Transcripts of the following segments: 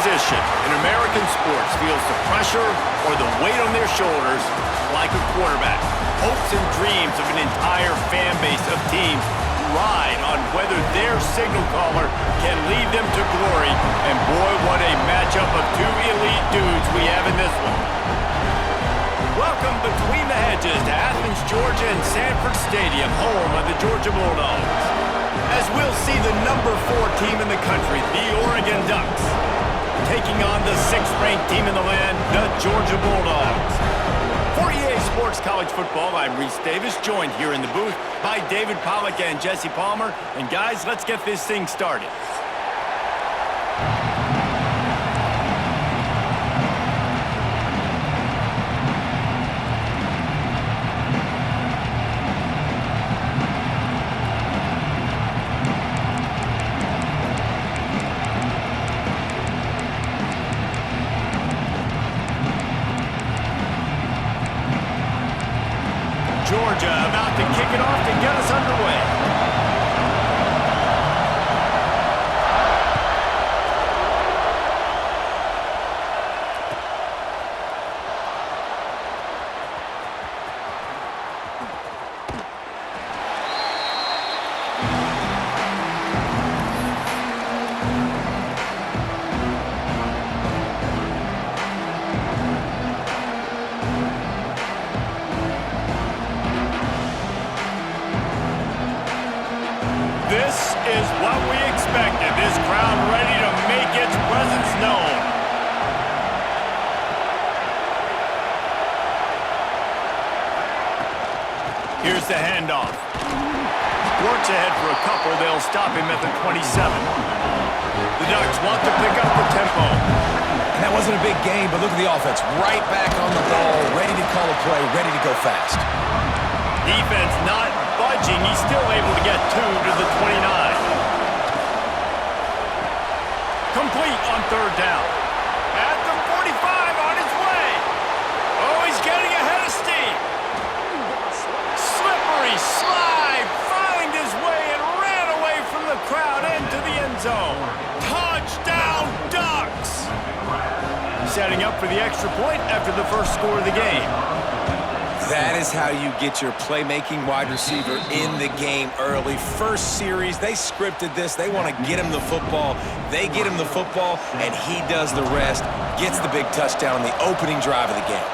position in American sports feels the pressure or the weight on their shoulders like a quarterback. Hopes and dreams of an entire fan base of teams ride on whether their signal caller can lead them to glory. And boy, what a matchup of two elite dudes we have in this one. Welcome between the hedges to Athens, Georgia and Sanford Stadium, home of the Georgia Bulldogs. As we'll see the number 4 team in the country, the Oregon Ducks, taking on the 6th-ranked team in the land, the Georgia Bulldogs. For EA Sports College Football, I'm Reese Davis, joined here in the booth by David Pollack and Jesse Palmer. And guys, let's get this thing started. Georgia about to kick it off to get us underway. This is what we expected. This crowd ready to make its presence known. Here's the handoff. Works ahead for a couple. They'll stop him at the 27. The Ducks want to pick up the tempo. And that wasn't a big game, but look at the offense. Right back on the ball, ready to call a play, ready to go fast. Defense not budging. He's still able to get 2 to the 29. Complete on 3rd down. At the 45 on his way. Oh, he's getting ahead of steam. Slippery slide. Found his way and ran away from the crowd into the end zone. Touchdown, Ducks. Setting up for the extra point after the first score of the game. That is how you get your playmaking wide receiver in the game early. First series, they scripted this. They want to get him the football. They get him the football, and he does the rest. Gets the big touchdown on the opening drive of the game.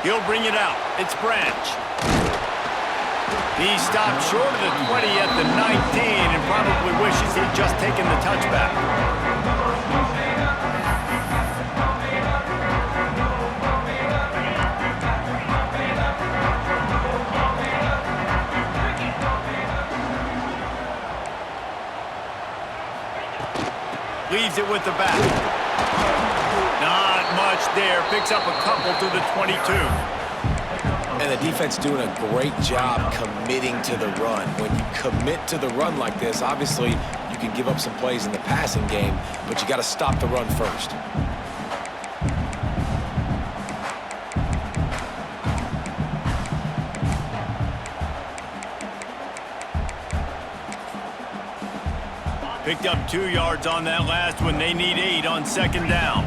He'll bring it out. It's Branch. He stopped short of the 20 at the 19 and probably wishes he'd just taken the touchback. Leaves it with the back. Not much there. Picks up a couple to the 22. And the defense doing a great job committing to the run. When you commit to the run like this, obviously you can give up some plays in the passing game, but you got to stop the run first. Picked up 2 yards on that last one. They need 8 on 2nd down.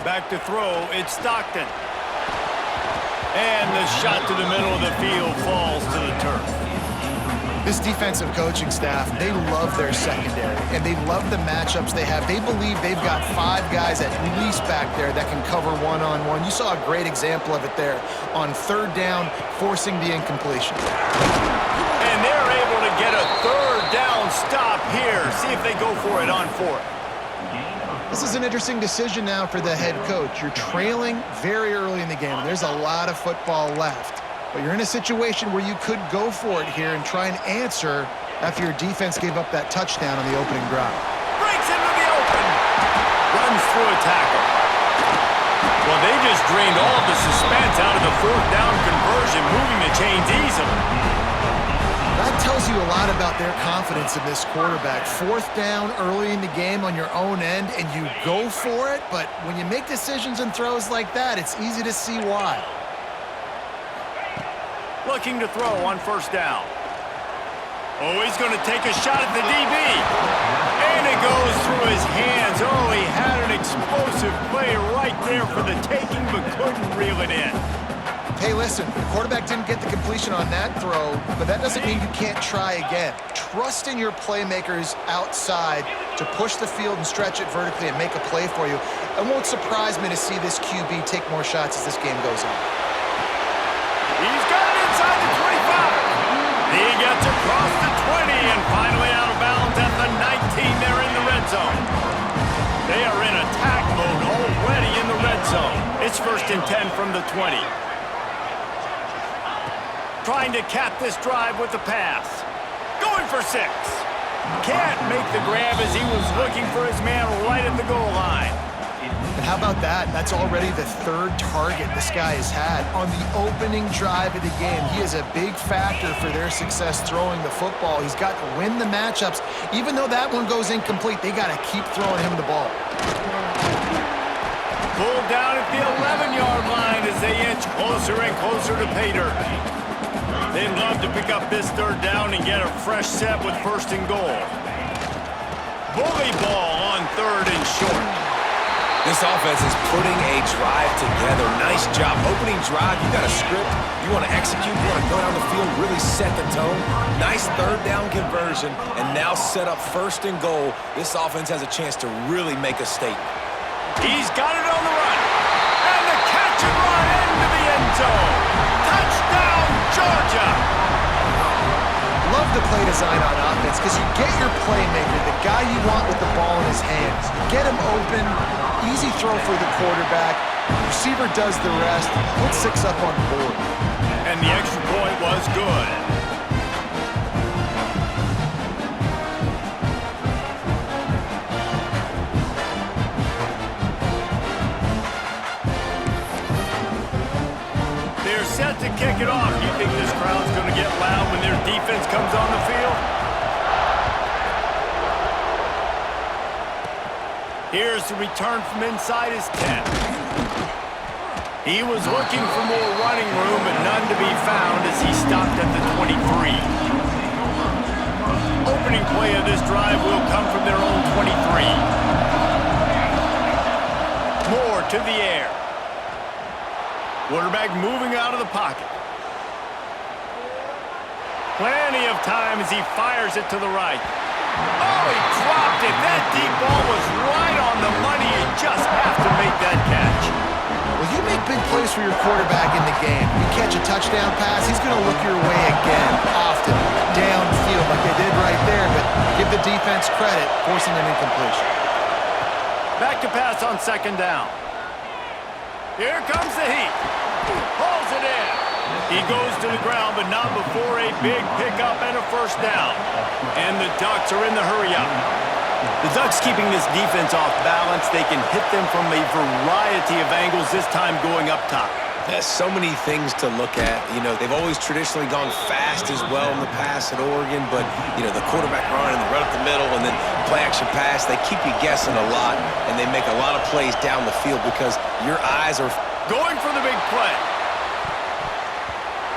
Back to throw. It's Stockton. And the shot to the middle of the field falls to the turf. This defensive coaching staff, they love their secondary, and they love the matchups they have. They believe they've got 5 guys at least back there that can cover one-on-one. You saw a great example of it there on 3rd down, forcing the incompletion. And they're able to get a 3rd down stop here. See if they go for it on 4th. This is an interesting decision now for the head coach. You're trailing very early in the game, and there's a lot of football left. But you're in a situation where you could go for it here and try and answer after your defense gave up that touchdown on the opening drive. Breaks into the open. Runs through a tackle. Well, they just drained all of the suspense out of the 4th down conversion, moving the chains easily. That tells you a lot about their confidence in this quarterback. 4th down early in the game on your own end, and you go for it, but when you make decisions and throws like that, it's easy to see why. looking to throw on first down. Oh, he's going to take a shot at the DB. And it goes through his hands. Oh, he had an explosive play right there for the taking, but couldn't reel it in. Hey, listen, the quarterback didn't get the completion on that throw, but that doesn't mean you can't try again. Trust in your playmakers outside to push the field and stretch it vertically and make a play for you. It won't surprise me to see this QB take more shots as this game goes on. He's got it inside the 25. He gets across the 20 and finally out of bounds at the 19 there in the red zone. They are in attack mode already in the red zone. It's 1st and 10 from the 20. Trying to cap this drive with the pass. Going for 6. Can't make the grab as he was looking for his man right at the goal line. And how about that? That's already the 3rd target this guy has had on the opening drive of the game. He is a big factor for their success throwing the football. He's got to win the matchups. Even though that one goes incomplete, they got to keep throwing him the ball. Pulled down at the 11-yard line as they inch closer and closer to pay dirt. They'd love to pick up this 3rd down and get a fresh set with 1st and goal. Bully ball on 3rd and short. This offense is putting a drive together. Nice job. Opening drive, you got a script. You want to execute. You want to go down the field, really set the tone. Nice 3rd down conversion, and now set up 1st and goal. This offense has a chance to really make a statement. He's got it on the run. And the catch and run into the end zone. Touchdown, Georgia. Love the play design on offense because you get your playmaker, the guy you want with the ball in his hands. Get him open, easy throw for the quarterback. Receiver does the rest. Put 6 up on the board. And the extra point was good. They're set to kick it off. You think this crowd's going to get loud when their defense comes on the field? Here's the return from inside his 10. He was looking for more running room, but none to be found as he stopped at the 23. Opening play of this drive will come from their own 23. More to the air. Quarterback moving out of the pocket. Plenty of time as he fires it to the right. Oh, he dropped it. That deep ball was right on the money. You just have to make that catch. Well, you make big plays for your quarterback in the game. You catch a touchdown pass, he's going to look your way again, often, downfield like they did right there, but give the defense credit, forcing an incompletion. Back to pass on 2nd down. Here comes the heat. Pulls it in. He goes to the ground, but not before a big pickup and a 1st down. And the Ducks are in the hurry-up. The Ducks keeping this defense off balance. They can hit them from a variety of angles, this time going up top. There's so many things to look at. You know, they've always traditionally gone fast as well in the past at Oregon, but, you know, the quarterback run and the run up the middle and then play-action pass, they keep you guessing a lot, and they make a lot of plays down the field because your eyes are going for the big play.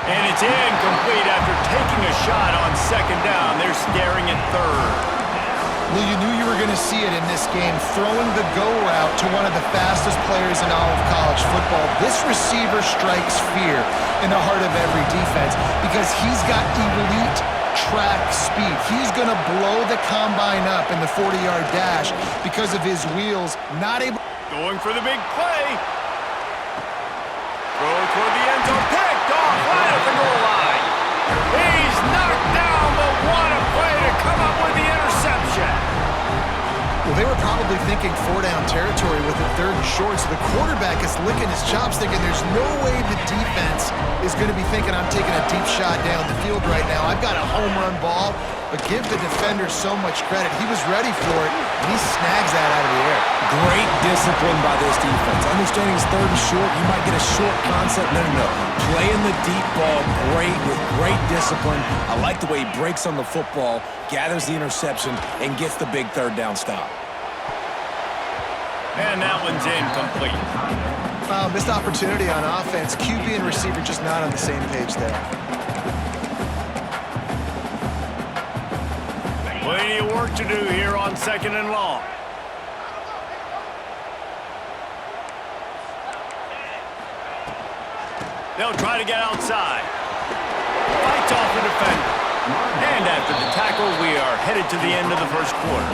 And it's incomplete after taking a shot on 2nd down. They're staring at 3rd. Well, you knew you were going to see it in this game, throwing the go route to one of the fastest players in all of college football. This receiver strikes fear in the heart of every defense because he's got elite track speed. He's going to blow the combine up in the 40-yard dash because of his wheels. Not able. Going for the big play. Throw toward the end zone. Picked off right at the goal line. He's knocked down, but what a play to come up with the interception. Well, they were probably thinking 4-down territory with a 3rd and short, so the quarterback is licking his chops thinking there's no way the defense is going to be thinking I'm taking a deep shot down the field right now. I've got a home run ball, but give the defender so much credit. He was ready for it, and he snags that out of the air. great discipline by this defense. Understanding it's 3rd and short, you might get a short concept. No. Playing the deep ball great with great discipline. I like the way he breaks on the football, gathers the interception, and gets the big 3rd down stop. And that one's incomplete. Missed opportunity on offense. QB and receiver just not on the same page there. Plenty of work to do here on 2nd and long. They'll try to get outside. Fights off the defender. And after the tackle, we are headed to the end of the first quarter.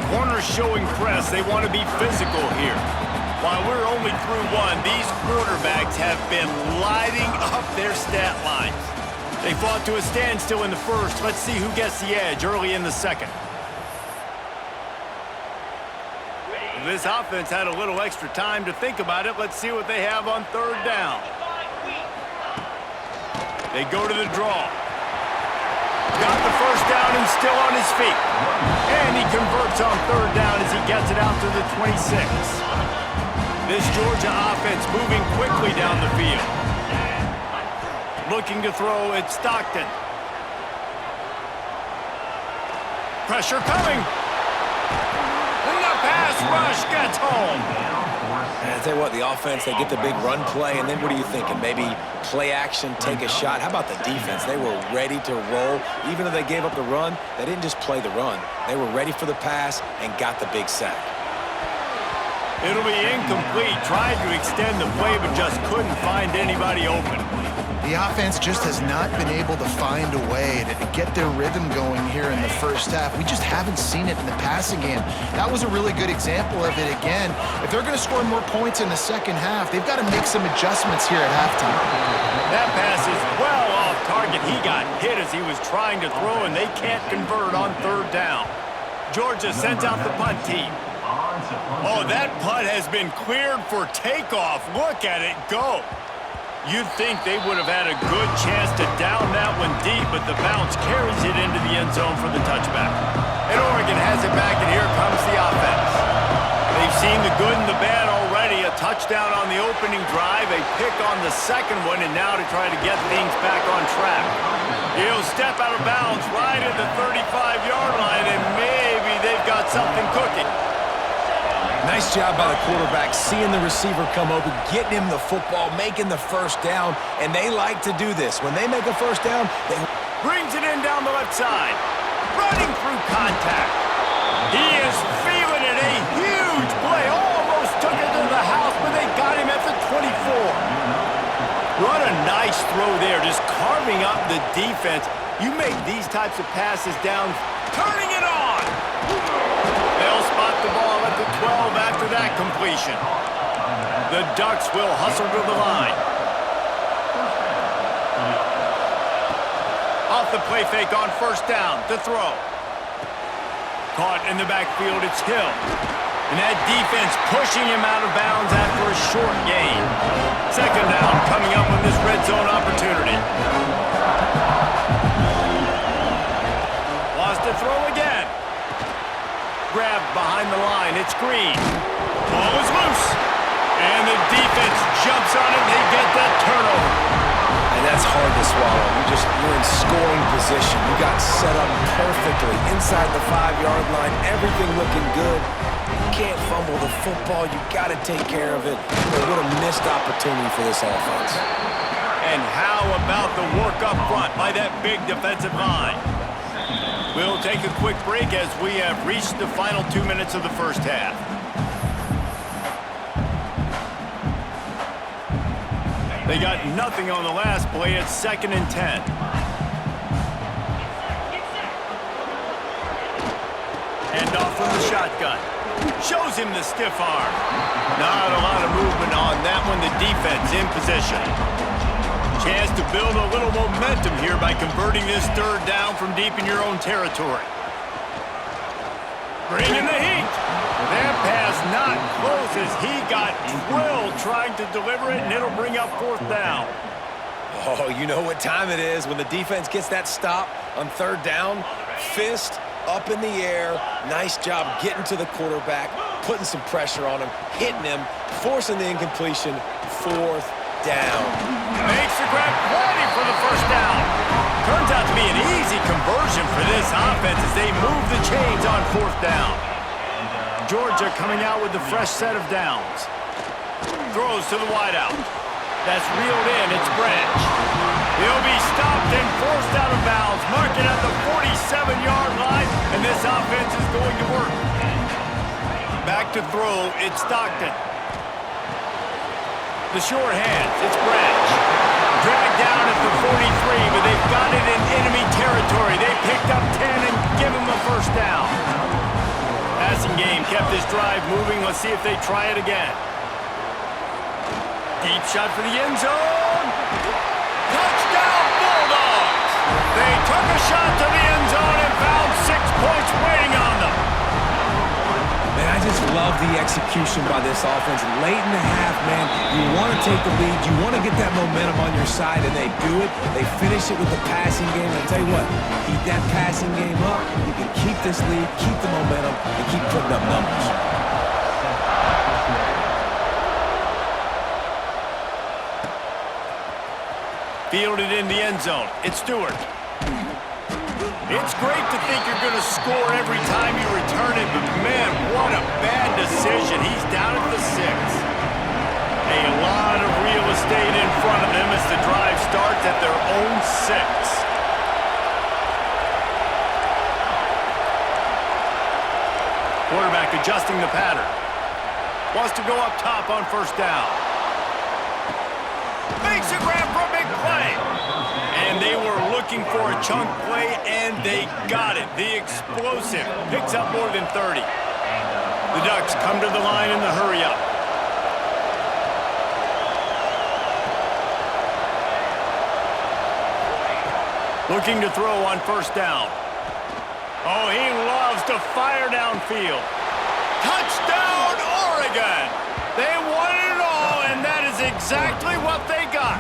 Corners showing press. They want to be physical here. While we're only through one, these quarterbacks have been lighting up their stat lines. They fought to a standstill in the first. Let's see who gets the edge early in the second. This offense had a little extra time to think about it. Let's see what they have on 3rd down. They go to the draw. Got the first down and still on his feet. And he converts on 3rd down as he gets it out to the 26. This Georgia offense moving quickly down the field. Looking to throw at Stockton. Pressure coming. And the pass rush gets home. I tell you what, the offense, they get the big run play, and then what are you thinking? Maybe play action, take a shot. How about the defense? They were ready to roll. Even though they gave up the run, they didn't just play the run. They were ready for the pass and got the big sack. It'll be incomplete. Tried to extend the play, but just couldn't find anybody open. The offense just has not been able to find a way to get their rhythm going here in the first half. We just haven't seen it in the passing game. That was a really good example of it again. If they're going to score more points in the second half, they've got to make some adjustments here at halftime. That pass is well off target. He got hit as he was trying to throw, and they can't convert on 3rd down. Georgia sends out the punt team. Oh, that punt has been cleared for takeoff. Look at it go. You'd think they would have had a good chance to down that one deep, but the bounce carries it into the end zone for the touchback. And Oregon has it back, and here comes the offense. They've seen the good and the bad already. A touchdown on the opening drive, a pick on the second one, and now to try to get things back on track. He'll step out of bounds right at the 35-yard line, and maybe they've got something cooking. Nice job by the quarterback, seeing the receiver come open, getting him the football, making the first down, and they like to do this. When they make a first down, they brings it in down the left side, running through contact. He is feeling it, a huge play, almost took it to the house, but they got him at the 24. What a nice throw there, just carving up the defense. You make these types of passes down, turning it on. They'll spot the ball at the 12 after that completion. The Ducks will hustle to the line. Off the play fake on 1st down to throw. Caught in the backfield, it's Hill. And that defense pushing him out of bounds after a short gain. 2nd down coming up on this red zone opportunity. Wants to throw again. Grabbed behind the line. It's Green. Ball is loose. And the defense jumps on it. They get that turnover. And that's hard to swallow. You're in scoring position. You got set up perfectly inside the 5-yard line. Everything looking good. You can't fumble the football. You got to take care of it. What a missed opportunity for this offense. And how about the work up front by that big defensive line? We'll take a quick break as we have reached the final 2 minutes of the first half. They got nothing on the last play. It's 2nd and 10. Hand off from the shotgun. Shows him the stiff arm. Not a lot of movement on that one. The defense in position. Chance to build a little momentum here by converting this 3rd down from deep in your own territory. Bringing the heat. That pass not close as he got drilled trying to deliver it, and it'll bring up 4th down. Oh, you know what time it is when the defense gets that stop on 3rd down. Fist up in the air. Nice job getting to the quarterback, putting some pressure on him, hitting him, forcing the incompletion. 4th down. Makes the grab plenty for the 1st down. Turns out to be an easy conversion for this offense as they move the chains on 4th down. Georgia coming out with the fresh set of downs. Throws to the wideout. That's reeled in. It's Branch. He'll be stopped and forced out of bounds. Marking at the 47. offense is going to work. Back to throw, it's Stockton. The short hands, it's Branch. Dragged down at the 43, but they've got it in enemy territory. They picked up 10 and give him a first down. Passing game kept this drive moving. Let's see if they try it again. Deep shot for the end zone. Touchdown, Bulldogs! They took a shot to the end zone and found 6 points waiting on them. Man, I just love the execution by this offense. Late in the half, man, you want to take the lead. You want to get that momentum on your side, and they do it. They finish it with the passing game. I'll tell you what, keep that passing game up. You can keep this lead, keep the momentum, and keep putting up numbers. Fielded in the end zone. It's Stewart. It's great to think you're going to score every time you return it, but man, what a bad decision. He's down at the 6. A lot of real estate in front of them as the drive starts at their own 6. Quarterback adjusting the pattern. Wants to go up top on first down. Makes a grab for a big play. And they were looking for a chunk play, and they got it. The explosive picks up more than 30. The Ducks come to the line in the hurry-up. Looking to throw on first down. Oh, he loves to fire downfield. Touchdown, Oregon! They won it all, and that is exactly what they got.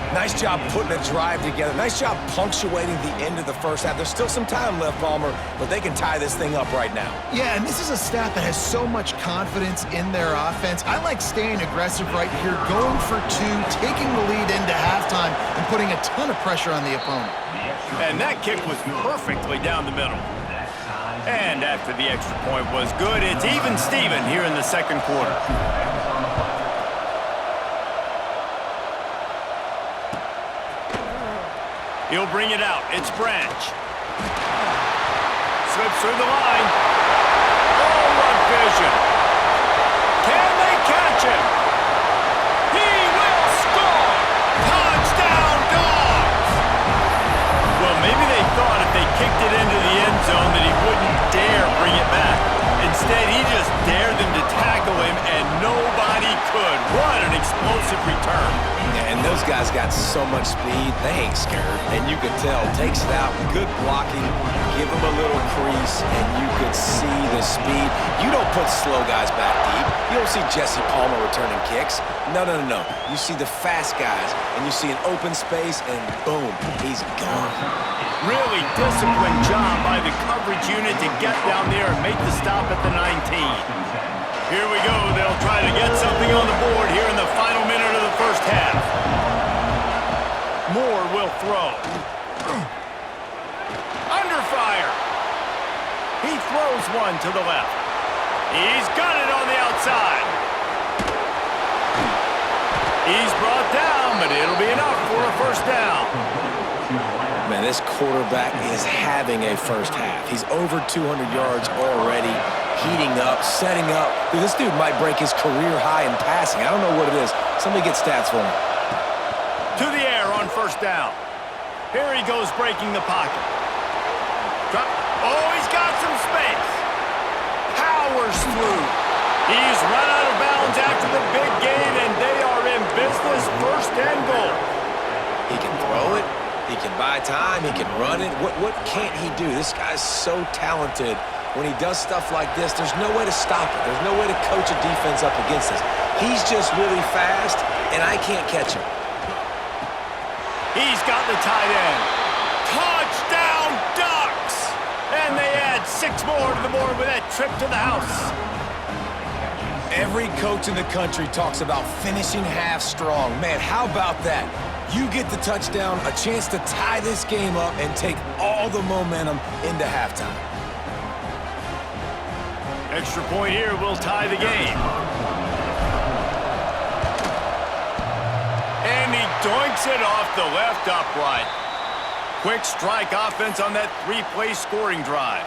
Nice job putting a drive together. Nice job punctuating the end of the first half. There's still some time left, Palmer, but they can tie this thing up right now. Yeah, and this is a staff that has so much confidence in their offense. I like staying aggressive right here, going for 2, taking the lead into halftime, and putting a ton of pressure on the opponent. And that kick was perfectly down the middle. And after the extra point was good, it's even Steven here in the second quarter. He'll bring it out. It's Branch. Slips through the line. Oh, what vision. Can they catch him? He will score. Touchdown, Dogs. Well, maybe they thought if they kicked it into the end zone that he wouldn't dare bring it back. Instead, he just dared them to tackle him, and nobody could. What an explosive return. And those guys got so much speed, they ain't scared. And you could tell, takes it out, good blocking, give them a little crease, and you could see the speed. You don't put slow guys back deep. You don't see Jesse Palmer returning kicks. No. You see the fast guys, and you see an open space, and boom, he's gone. Really disciplined job by the coverage unit to get down there and make the stop at the 19. Here we go. They'll try to get something on the board here in the final minute of the first half. Moore will throw. Under fire. He throws one to the left. He's got it on the outside. He's brought down, but it'll be enough for a first down. Man, this quarterback is having a first half. He's over 200 yards already, heating up, setting up. Dude, this dude might break his career high in passing. I don't know what it is. Somebody get stats for him. To the air on first down. Here he goes breaking the pocket. Oh, he's got some space. Powers through. He's run out of bounds after the big gain, and they are in business, first and goal. He can throw it. He can buy time. He can run it. What can't he do? This guy's so talented. When he does stuff like this, there's no way to stop it. There's no way to coach a defense up against this. He's just really fast, and I can't catch him. He's got the tight end. Touchdown, Ducks! And they add 6 more to the board with that trip to the house. Every coach in the country talks about finishing half strong. Man, how about that? You get the touchdown, a chance to tie this game up and take all the momentum into halftime. Extra point here will tie the game. And he doinks it off the left upright. Quick strike offense on that three-play scoring drive.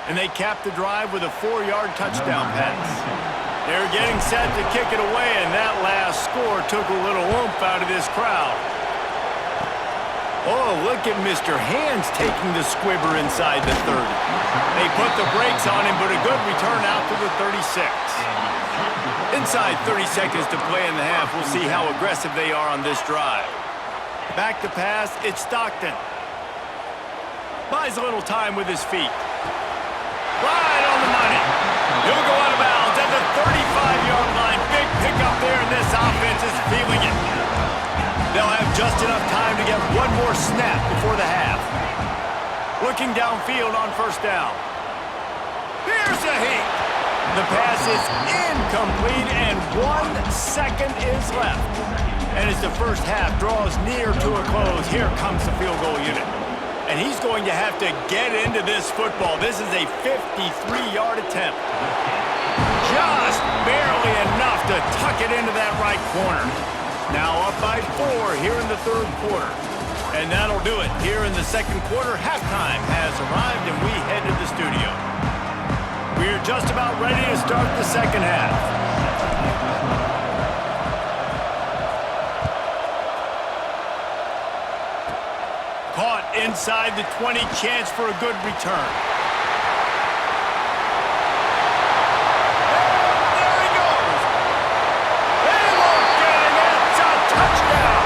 And they capped the drive with a 4-yard touchdown pass. They're getting set to kick it away, and that last score took a little oomph out of this crowd. Oh, look at Mr. Hands taking the squibber inside the 30. They put the brakes on him, but a good return out to the 36. Inside 30 seconds to play in the half. We'll see how aggressive they are on this drive. Back to pass, it's Stockton. Buys a little time with his feet. Right on the money. He'll go out of bounds at the 35-yard line. Big pickup there, and this offense is feeling it. They'll have just enough time to get one more snap before the half. Looking downfield on first down. Here's a heat. The pass is incomplete, and 1 second is left. And as the first half draws near to a close, here comes the field goal unit. And he's going to have to get into this football. This is a 53-yard attempt. Just barely enough to tuck it into that right corner. Now up by 4 here in the third quarter. And that'll do it here in the second quarter. Halftime has arrived, and we head to the studio. We're just about ready to start the second half. Caught inside the 20, chance for a good return. And there he goes. They won't get it. It's a touchdown.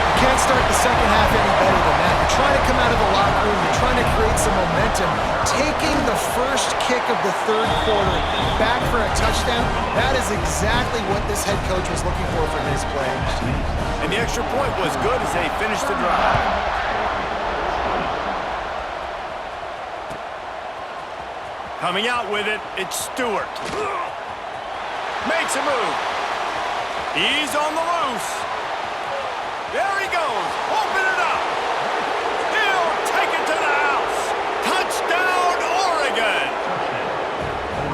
You can't start the second half any better than that. You're trying to come out of the locker room. You're trying to create some momentum. Taking the first kick of the third quarter back for a touchdown, that is exactly what this head coach was looking for from his players. And the extra point was good as they finished the drive. Coming out with it, it's Stewart. Makes a move. He's on the loose. There he goes. Open it up. He'll take it to the house. Touchdown, Oregon.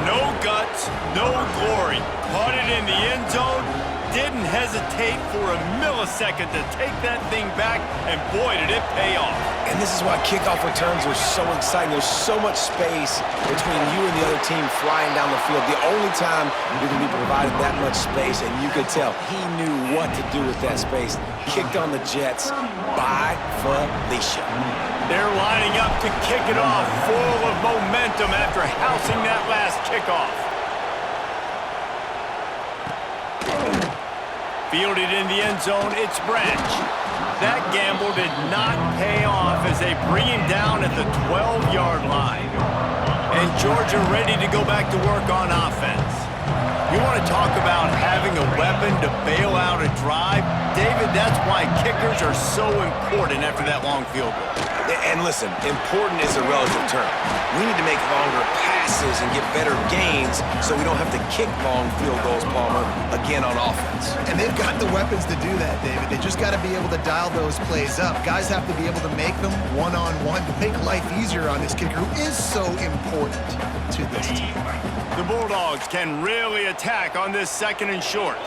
No guts, no glory. Caught it in the end zone. Didn't hesitate for a millisecond to take that thing back, and boy, did it pay off. And this is why kickoff returns are so exciting. There's so much space between you and the other team flying down the field. The only time you're going to be provided that much space, and you could tell he knew what to do with that space. Kicked on the Jets by Felicia. They're lining up to kick it off, full of momentum after housing that last kickoff. Fielded in the end zone, it's Branch. That gamble did not pay off as they bring him down at the 12-yard line. And Georgia ready to go back to work on offense. You want to talk about having a weapon to bail out a drive? David, that's why kickers are so important after that long field goal. And listen, important is a relative term. We need to make longer passes and get better gains so we don't have to kick long field goals, Palmer, again on offense. And they've got the weapons to do that, David. They just got to be able to dial those plays up. Guys have to be able to make them one-on-one to make life easier on this kicker who is so important to this team. The Bulldogs can really attack on this second and short.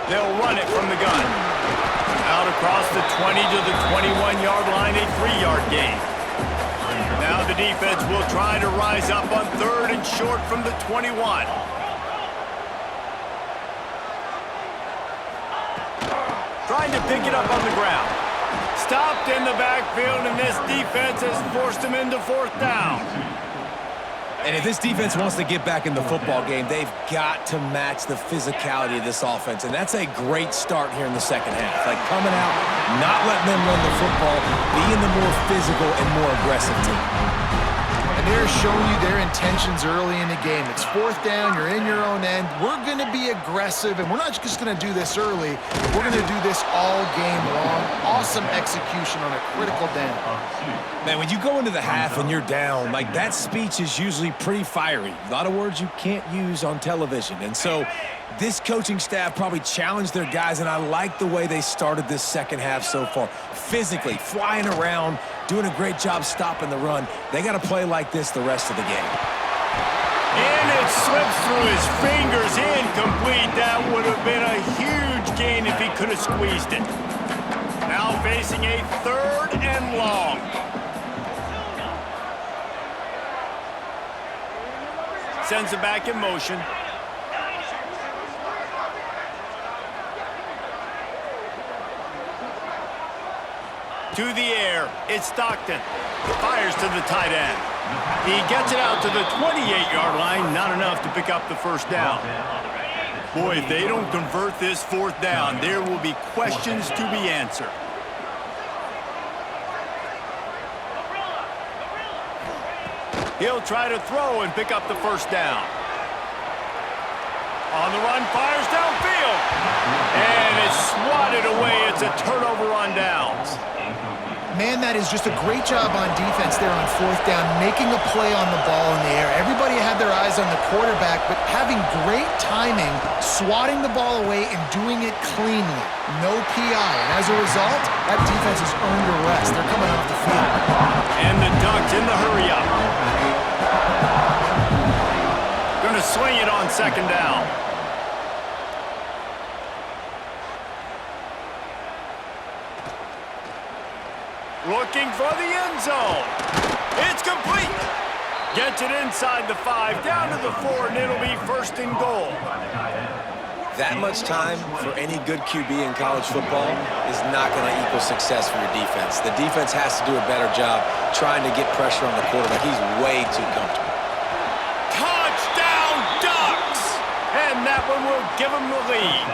They'll run it from the gun. Out across the 20 to the 21-yard line, a 3-yard gain. Now the defense will try to rise up on third and short from the 21. Trying to pick it up on the ground. Stopped in the backfield, and this defense has forced him into fourth down. And if this defense wants to get back in the football game, they've got to match the physicality of this offense. And that's a great start here in the second half. Like coming out, not letting them run the football, being the more physical and more aggressive team. And they're showing you their intentions early in the game. It's fourth down, you're in your own end. We're going to be aggressive, and we're not just going to do this early. We're going to do this all game long. Awesome execution on a critical down. Man, when you go into the half and you're down, like that speech is usually pretty fiery. A lot of words you can't use on television. And so this coaching staff probably challenged their guys, and I like the way they started this second half so far. Physically, flying around, doing a great job stopping the run. They got to play like this the rest of the game. And it slips through his fingers, incomplete. That would have been a huge gain if he could have squeezed it. Now facing a 3rd and long. Sends it back in motion. To the air, it's Stockton. Fires to the tight end. He gets it out to the 28-yard line, not enough to pick up the first down. Boy, if they don't convert this 4th down, there will be questions to be answered. He'll try to throw and pick up the first down. On the run, fires downfield. And it's swatted away. It's a turnover on downs. Man, that is just a great job on defense there on 4th down, making a play on the ball in the air. Everybody had their eyes on the quarterback, but having great timing, swatting the ball away and doing it cleanly. No PI. And as a result, that defense has earned a rest. They're coming off the field. And the Ducks in the hurry-up. Going to swing it on 2nd down. Looking for the end zone. It's complete. Gets it inside the 5, down to the 4, and it'll be 1st and goal. That much time for any good QB in college football is not going to equal success for your defense. The defense has to do a better job trying to get pressure on the quarterback. He's way too comfortable. Touchdown, Ducks! And that one will give them the lead.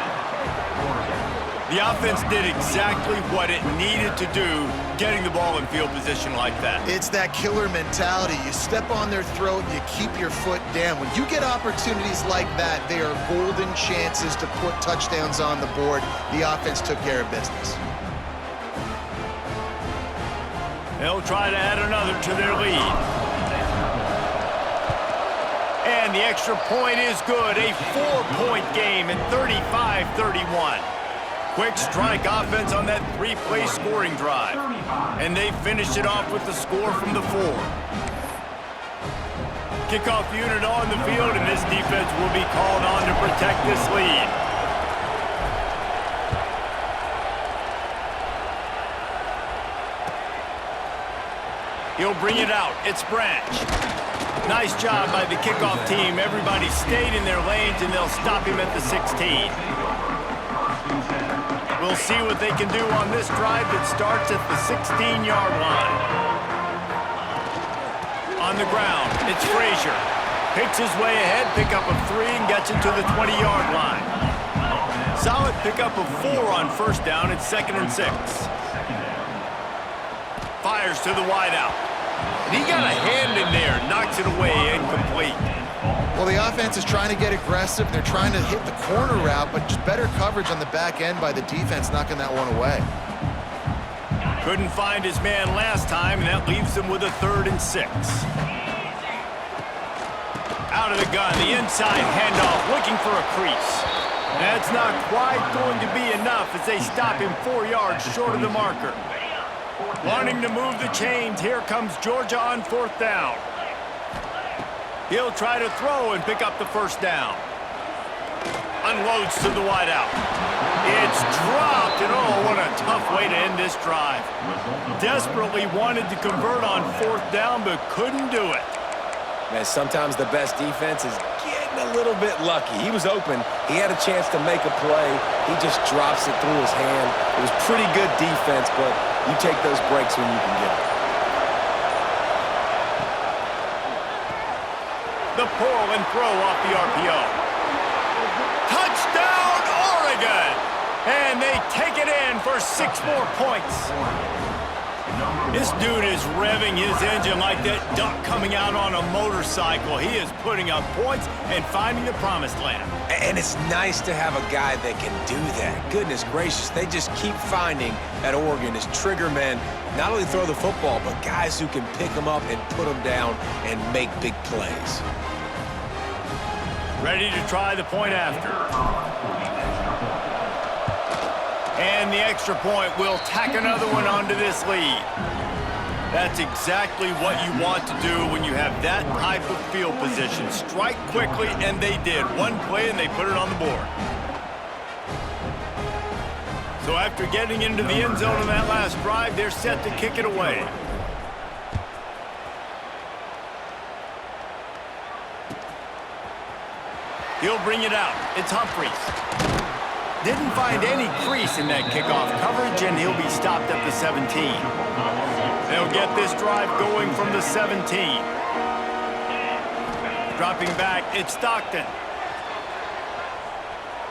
The offense did exactly what it needed to do, getting the ball in field position like that. It's that killer mentality. You step on their throat and you keep your foot down. When you get opportunities like that, they are golden chances to put touchdowns on the board. The offense took care of business. They'll try to add another to their lead. And the extra point is good. A 4-point game at 35-31. Quick strike offense on that 3-play scoring drive. And they finished it off with the score from the 4. Kickoff unit on the field, and this defense will be called on to protect this lead. He'll bring it out. It's Branch. Nice job by the kickoff team. Everybody stayed in their lanes, and they'll stop him at the 16. We'll see what they can do on this drive that starts at the 16-yard line. On the ground, it's Frazier. Picks his way ahead, pick up of 3, and gets it to the 20-yard line. Solid pickup of 4 on 1st down. It's 2nd and 6. Fires to the wideout. He got a hand in there, knocks it away, incomplete. Well, the offense is trying to get aggressive. They're trying to hit the corner route, but just better coverage on the back end by the defense, knocking that one away. Couldn't find his man last time, and that leaves him with a 3rd and 6. Out of the gun, the inside handoff, looking for a crease. That's not quite going to be enough as they stop him 4 yards short of the marker. Wanting to move the chains, here comes Georgia on 4th down. He'll try to throw and pick up the 1st down. Unloads to the wideout. It's dropped, and oh, what a tough way to end this drive. Desperately wanted to convert on 4th down, but couldn't do it. Man, sometimes the best defense is getting a little bit lucky. He was open. He had a chance to make a play. He just drops it through his hand. It was pretty good defense, but you take those breaks when you can get them. The pull and throw off the RPO. Touchdown, Oregon! And they take it in for 6 more points. This dude is revving his engine like that duck coming out on a motorcycle. He is putting up points and finding the promised land. And it's nice to have a guy that can do that. Goodness gracious, they just keep finding at Oregon as trigger men, not only throw the football, but guys who can pick them up and put them down and make big plays. Ready to try the point after. And the extra point will tack another one onto this lead. That's exactly what you want to do when you have that type of field position. Strike quickly, and they did. One play, and they put it on the board. So after getting into the end zone on that last drive, they're set to kick it away. He'll bring it out. It's Humphries. Didn't find any crease in that kickoff coverage, and he'll be stopped at the 17. They'll get this drive going from the 17. Dropping back, it's Stockton.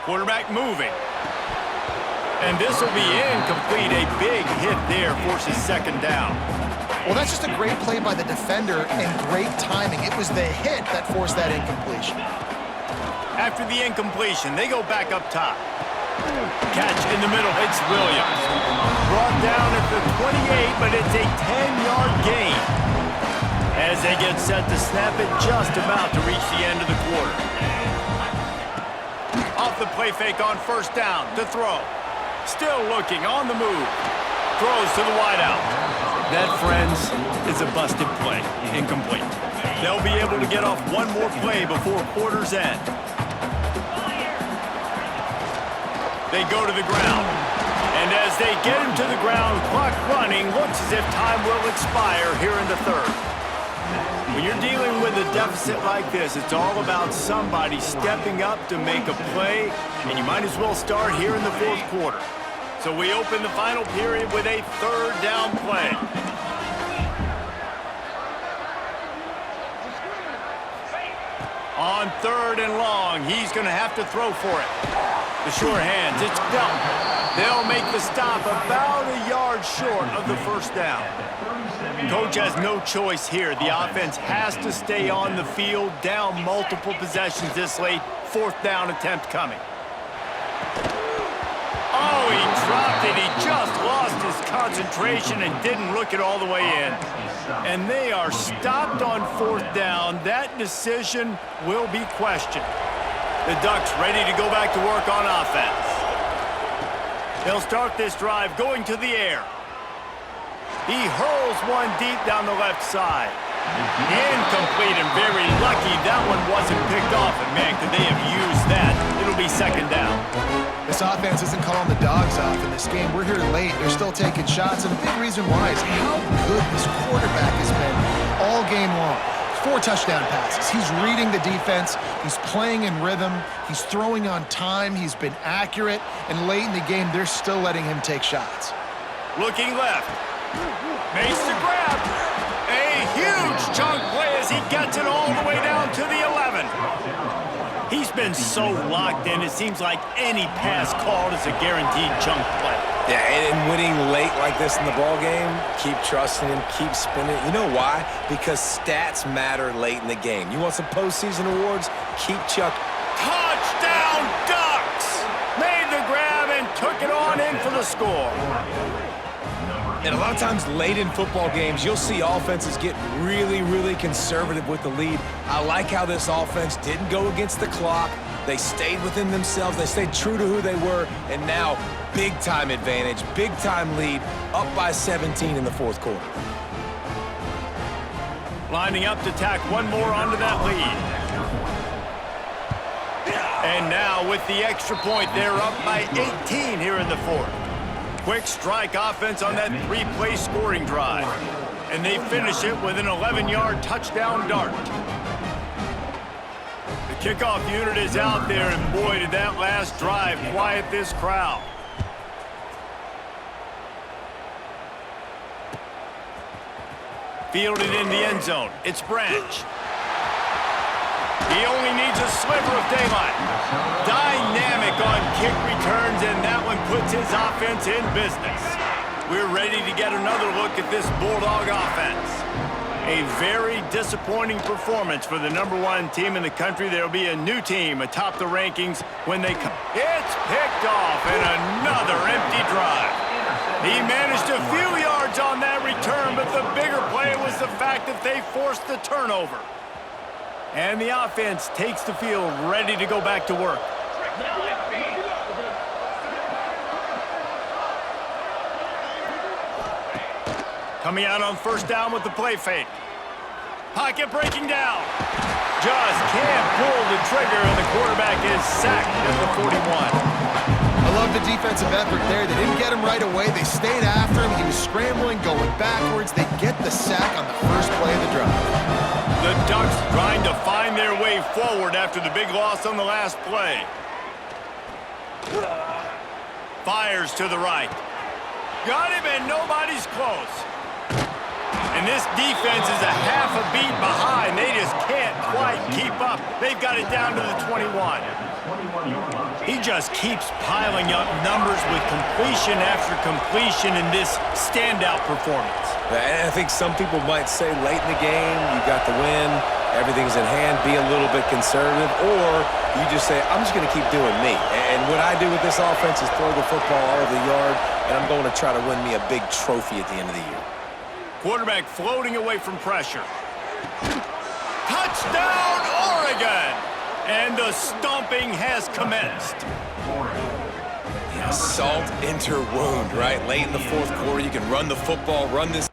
Quarterback moving. And this will be incomplete. A big hit there forces second down. Well, that's just a great play by the defender and great timing. It was the hit that forced that incompletion. After the incompletion, they go back up top. Catch in the middle, it's Williams. Brought down at the 28, but it's a 10-yard gain. As they get set to snap it, just about to reach the end of the quarter. Off the play fake on first down to throw. Still looking on the move. Throws to the wideout. That, friends, is a busted play. Incomplete. They'll be able to get off one more play before quarter's end. They go to the ground. And as they get him to the ground, clock running, looks as if time will expire here in the third. When you're dealing with a deficit like this, it's all about somebody stepping up to make a play, and you might as well start here in the fourth quarter. So we open the final period with a third down play. On third and long, he's going to have to throw for it. The sure hands, it's Delton. They'll make the stop about a yard short of the first down. Coach has no choice here. The offense has to stay on the field, down multiple possessions this late. Fourth down attempt coming. Oh, he dropped it. He just lost his concentration and didn't look it all the way in. And they are stopped on fourth down. That decision will be questioned. The Ducks ready to go back to work on offense. They'll start this drive going to the air. He hurls one deep down the left side. Incomplete, and very lucky that one wasn't picked off. And man, could they have used that. It'll be second down. This offense isn't calling the dogs off in this game. We're here late. They're still taking shots, and a big reason why is how good this quarterback has been all game long. 4 touchdown passes. He's reading the defense. He's playing in rhythm. He's throwing on time. He's been accurate. And late in the game, they're still letting him take shots. Looking left. Makes the grab. A huge chunk play as he gets it all the way down to the 11. He's been so locked in, it seems like any pass called is a guaranteed chunk play. Yeah, and winning late like this in the ball game, keep trusting him, keep spinning. You know why? Because stats matter late in the game. You want some postseason awards? Keep chucking. Touchdown Ducks! Made the grab and took it on in for the score. And a lot of times late in football games, you'll see offenses get really, really conservative with the lead. I like how this offense didn't go against the clock. They stayed within themselves. They stayed true to who they were. And now, big-time advantage, big-time lead, up by 17 in the fourth quarter. Lining up to tack one more onto that lead. And now, with the extra point, they're up by 18 here in the fourth. Quick strike offense on that 3-play scoring drive. And they finish it with an 11-yard touchdown dart. The kickoff unit is out there, and boy, did that last drive quiet this crowd. Fielded in the end zone. It's Branch. He only needs a sliver of daylight. Dynamic on kick returns, and that one puts his offense in business. We're ready to get another look at this Bulldog offense. A very disappointing performance for the #1 team in the country. There'll be a new team atop the rankings when they come. It's picked off, and another empty drive. He managed a few yards on that return, but the bigger play was the fact that they forced the turnover. And the offense takes the field ready to go back to work. Coming out on first down with the play fake. Pocket breaking down. Just can't pull the trigger, and the quarterback is sacked at the 41. I love the defensive effort there. They didn't get him right away. They stayed after him. He was scrambling, going backwards. They get the sack on the first play of the drive. The Ducks trying to find their way forward after the big loss on the last play. Fires to the right. Got him, and nobody's close. And this defense is a half a beat behind. They just can't quite keep up. They've got it down to the 21. He just keeps piling up numbers with completion after completion in this standout performance. And I think some people might say late in the game, you got the win, everything's in hand, be a little bit conservative, or you just say, I'm just going to keep doing me. And what I do with this offense is throw the football all over the yard, and I'm going to try to win me a big trophy at the end of the year. Quarterback floating away from pressure. Touchdown, Oregon! And the stomping has commenced. Yeah, salt into wound, right? Late in the fourth quarter, you can run the football, run this